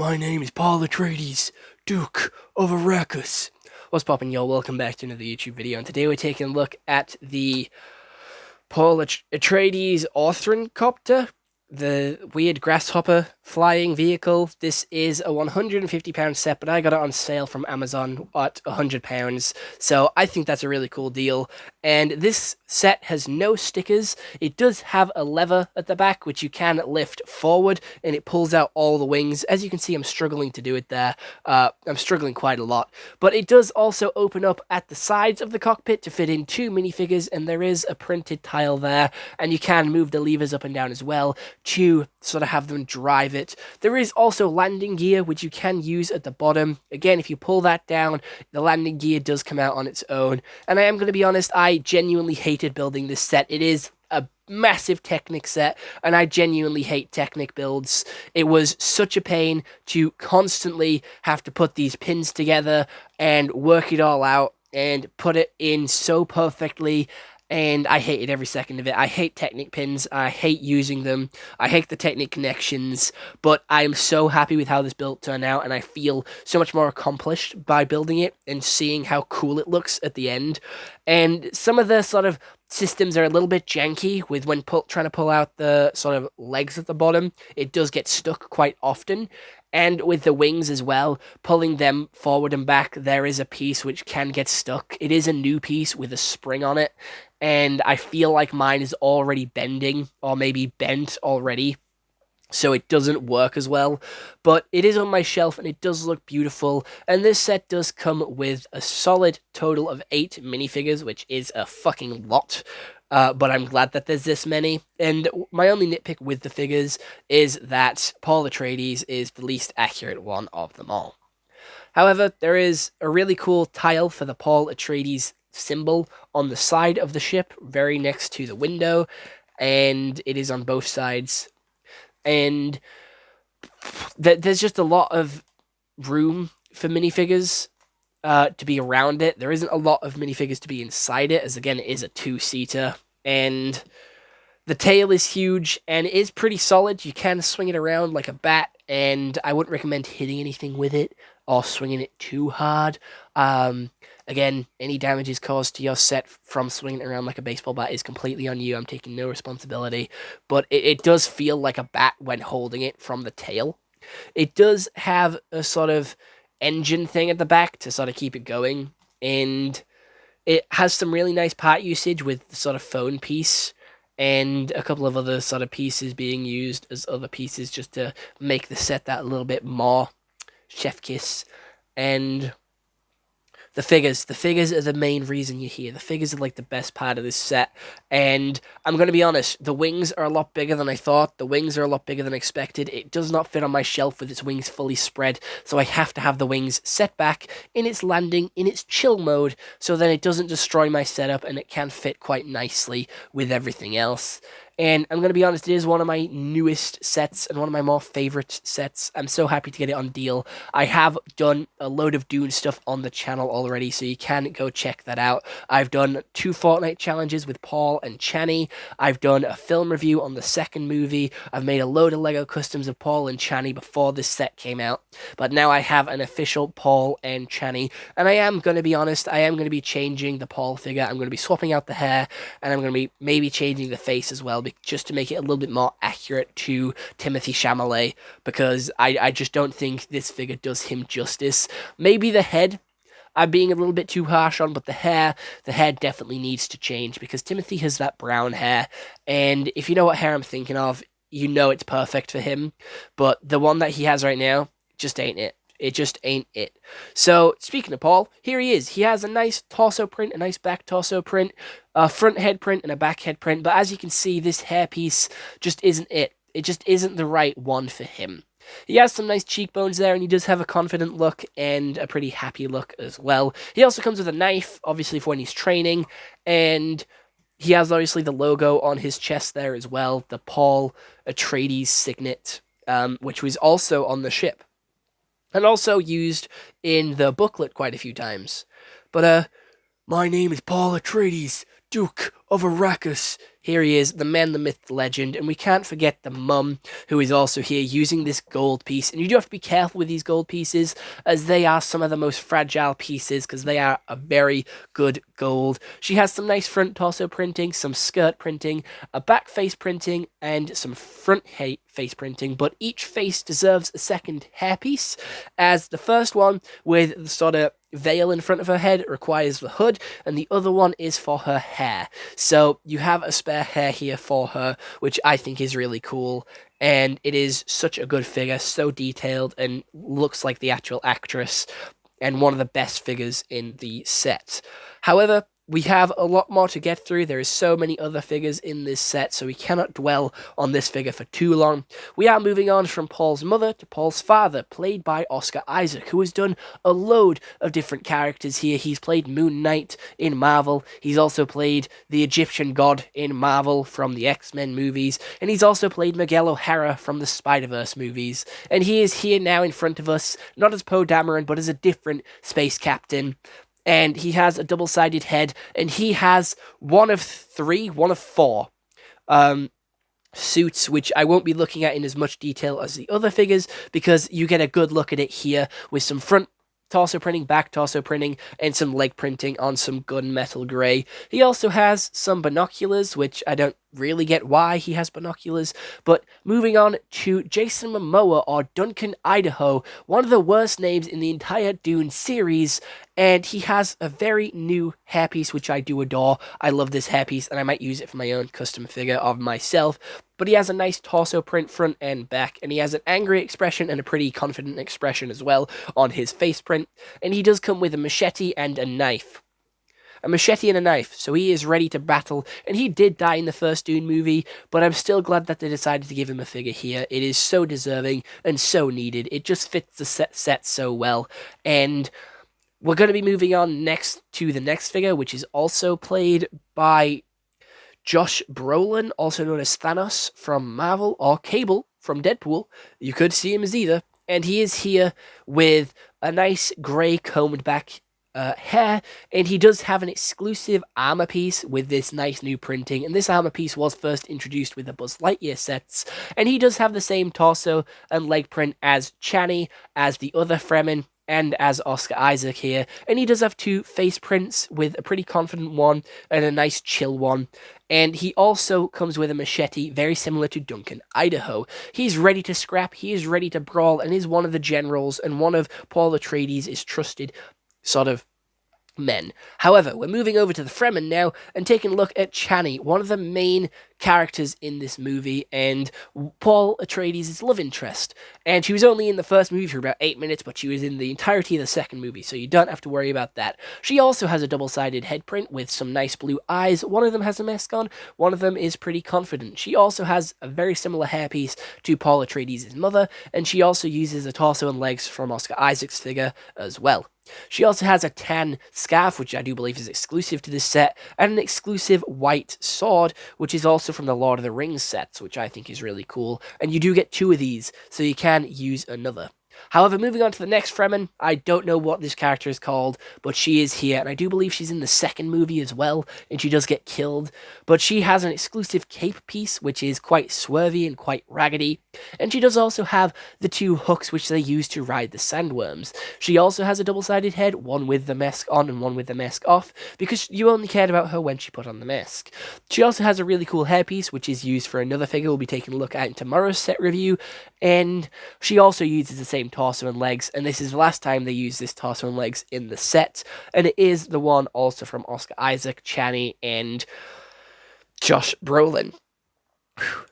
My name is Paul Atreides, Duke of Arrakis. What's poppin', y'all? Welcome back to another YouTube video, and today we're taking a look at the Paul Atreides Ornithopter, the weird grasshopper flying vehicle. This is a £150 set, but I got it on sale from Amazon at £100, so I think that's a really cool deal. And this set has no stickers. It does have a lever at the back, which you can lift forward, and it pulls out all the wings. As you can see, I'm struggling to do it there. I'm struggling quite a lot. But it does also open up at the sides of the cockpit to fit in two minifigures, and there is a printed tile there, and you can move the levers up and down as well to sort of have them drive it. There is also landing gear, which you can use at the bottom. Again, if you pull that down, the landing gear does come out on its own. And I am going to be honest, I genuinely hated building this set. It is a massive Technic set, and I genuinely hate Technic builds. It was such a pain to constantly have to put these pins together and work it all out and put it in so perfectly. And I hated every second of it. I hate Technic pins. I hate using them. I hate the Technic connections. But I am so happy with how this build turned out, and I feel so much more accomplished by building it and seeing how cool it looks at the end. And some of the sort of systems are a little bit janky with when trying to pull out the sort of legs at the bottom. It does get stuck quite often. And with the wings as well, pulling them forward and back, there is a piece which can get stuck. It is a new piece with a spring on it, and I feel like mine is already bending, or maybe bent already, so it doesn't work as well. But it is on my shelf, and it does look beautiful, and this set does come with a solid total of 8 minifigures, which is a fucking lot. But I'm glad that there's this many. And my only nitpick with the figures is that Paul Atreides is the least accurate one of them all. However, there is a really cool tile for the Paul Atreides symbol on the side of the ship, very next to the window, and it is on both sides. And there's just a lot of room for minifigures to be around it. There isn't a lot of minifigures to be inside it, as again, it is a two-seater, and the tail is huge, and it is pretty solid. You can swing it around like a bat, and I wouldn't recommend hitting anything with it, or swinging it too hard. Again, any damages caused to your set from swinging it around like a baseball bat is completely on you. I'm taking no responsibility, but it does feel like a bat when holding it from the tail. It does have a sort of engine thing at the back to sort of keep it going, and it has some really nice part usage with the sort of phone piece and a couple of other sort of pieces being used as other pieces just to make the set that a little bit more chef kiss. And the figures are the main reason you're here. The figures are like the best part of this set. And I'm going to be honest, the wings are a lot bigger than I thought. The wings are a lot bigger than expected. It does not fit on my shelf with its wings fully spread. So I have to have the wings set back in its landing, in its chill mode, so then it doesn't destroy my setup and it can fit quite nicely with everything else. And I'm going to be honest, it is one of my newest sets and one of my more favorite sets. I'm so happy to get it on deal. I have done a load of Dune stuff on the channel already, so you can go check that out. I've done 2 Fortnite challenges with Paul and Channy. I've done a film review on the second movie. I've made a load of Lego customs of Paul and Channy before this set came out. But now I have an official Paul and Channy. And I am going to be honest, I am going to be changing the Paul figure. I'm going to be swapping out the hair, and I'm going to be maybe changing the face as well, just to make it a little bit more accurate to Timothée Chalamet, because I just don't think this figure does him justice. Maybe the head I'm being a little bit too harsh on, but the hair definitely needs to change, because Timothy has that brown hair, and if you know what hair I'm thinking of, you know it's perfect for him, but the one that he has right now just ain't it. It just ain't it. So, speaking of Paul, here he is. He has a nice torso print, a nice back torso print, a front head print, and a back head print. But as you can see, this hairpiece just isn't it. It just isn't the right one for him. He has some nice cheekbones there, and he does have a confident look and a pretty happy look as well. He also comes with a knife, obviously for when he's training, and he has obviously the logo on his chest there as well, the Paul Atreides signet, which was also on the ship, and also used in the booklet quite a few times. But, my name is Paul Atreides, Duke of Arrakis. Here he is, the man, the myth, the legend, and we can't forget the mum, who is also here using this gold piece. And you do have to be careful with these gold pieces, as they are some of the most fragile pieces, because they are a very good gold. She has some nice front torso printing, some skirt printing, a back face printing, and some front face printing, but each face deserves a second hairpiece, as the first one with the sort of veil in front of her head requires the hood, and the other one is for her hair. So you have a spare hair here for her, which I think is really cool, and it is such a good figure, so detailed, and looks like the actual actress, and one of the best figures in the set. However, we have a lot more to get through. There is so many other figures in this set, so we cannot dwell on this figure for too long. We are moving on from Paul's mother to Paul's father, played by Oscar Isaac, who has done a load of different characters here. He's played Moon Knight in Marvel. He's also played the Egyptian god in Marvel from the X-Men movies. And he's also played Miguel O'Hara from the Spider-Verse movies. And he is here now in front of us, not as Poe Dameron, but as a different space captain. And he has a double-sided head, and he has one of four suits, which I won't be looking at in as much detail as the other figures, because you get a good look at it here with some front torso printing, back torso printing, and some leg printing on some gunmetal grey. He also has some binoculars, which I don't really get why he has binoculars. But moving on to Jason Momoa, or Duncan Idaho, one of the worst names in the entire Dune series, and he has a very new hairpiece, which I do adore. I love this hairpiece, and I might use it for my own custom figure of myself. But he has a nice torso print front and back, and he has an angry expression and a pretty confident expression as well on his face print. And he does come with a machete and a knife. A machete and a knife, so he is ready to battle, and he did die in the first Dune movie, but I'm still glad that they decided to give him a figure here. It is so deserving and so needed. It just fits the set so well, and we're going to be moving on next to the next figure, which is also played by Josh Brolin, also known as Thanos from Marvel, or Cable from Deadpool. You could see him as either, and he is here with a nice grey combed back hair, and he does have an exclusive armor piece with this nice new printing, and this armor piece was first introduced with the Buzz Lightyear sets, and he does have the same torso and leg print as Chani, as the other Fremen, and as Oscar Isaac here, and he does have two face prints with a pretty confident one and a nice chill one, and he also comes with a machete very similar to Duncan Idaho. He's ready to scrap, he is ready to brawl, and is one of the generals and one of Paul Atreides' trusted sort of men. However, we're moving over to the Fremen now and taking a look at Chani, one of the main characters in this movie, and Paul Atreides' love interest. And she was only in the first movie for about 8 minutes, but she was in the entirety of the second movie, so you don't have to worry about that. She also has a double-sided head print with some nice blue eyes. One of them has a mask on, one of them is pretty confident. She also has a very similar hairpiece to Paul Atreides' mother, and she also uses a torso and legs from Oscar Isaac's figure as well. She also has a tan scarf, which I do believe is exclusive to this set, and an exclusive white sword, which is also from the Lord of the Rings sets, which I think is really cool. And you do get two of these, so you can use another. However, moving on to the next Fremen, I don't know what this character is called, but she is here, and I do believe she's in the second movie as well, and she does get killed. But she has an exclusive cape piece, which is quite swervy and quite raggedy, and she does also have the two hooks which they use to ride the sandworms. She also has a double-sided head, one with the mask on and one with the mask off, because you only cared about her when she put on the mask. She also has a really cool hairpiece, which is used for another figure we'll be taking a look at in tomorrow's set review, and she also uses the same torso and legs, and this is the last time they use this torso and legs in the set, and it is the one also from Oscar Isaac, Chani, and Josh Brolin.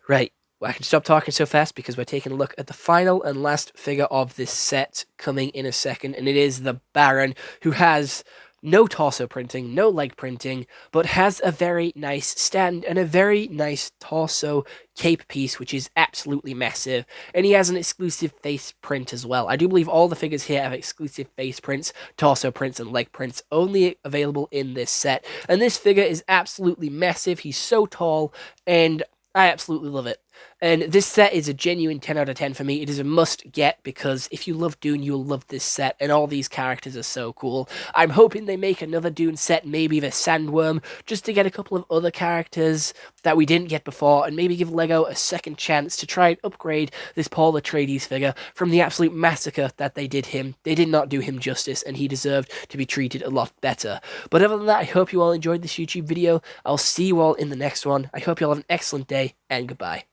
Right, well, I can stop talking so fast because we're taking a look at the final and last figure of this set coming in a second, and it is the Baron, who has no torso printing, no leg printing, but has a very nice stand and a very nice torso cape piece, which is absolutely massive. And he has an exclusive face print as well. I do believe all the figures here have exclusive face prints, torso prints, and leg prints, only available in this set. And this figure is absolutely massive. He's so tall, and I absolutely love it. And this set is a genuine 10 out of 10 for me. It is a must get because if you love Dune, you'll love this set, and all these characters are so cool. I'm hoping they make another Dune set, maybe the Sandworm, just to get a couple of other characters that we didn't get before, and maybe give LEGO a second chance to try and upgrade this Paul Atreides figure from the absolute massacre that they did him. They did not do him justice, and he deserved to be treated a lot better. But other than that, I hope you all enjoyed this YouTube video. I'll see you all in the next one. I hope you all have an excellent day, and goodbye.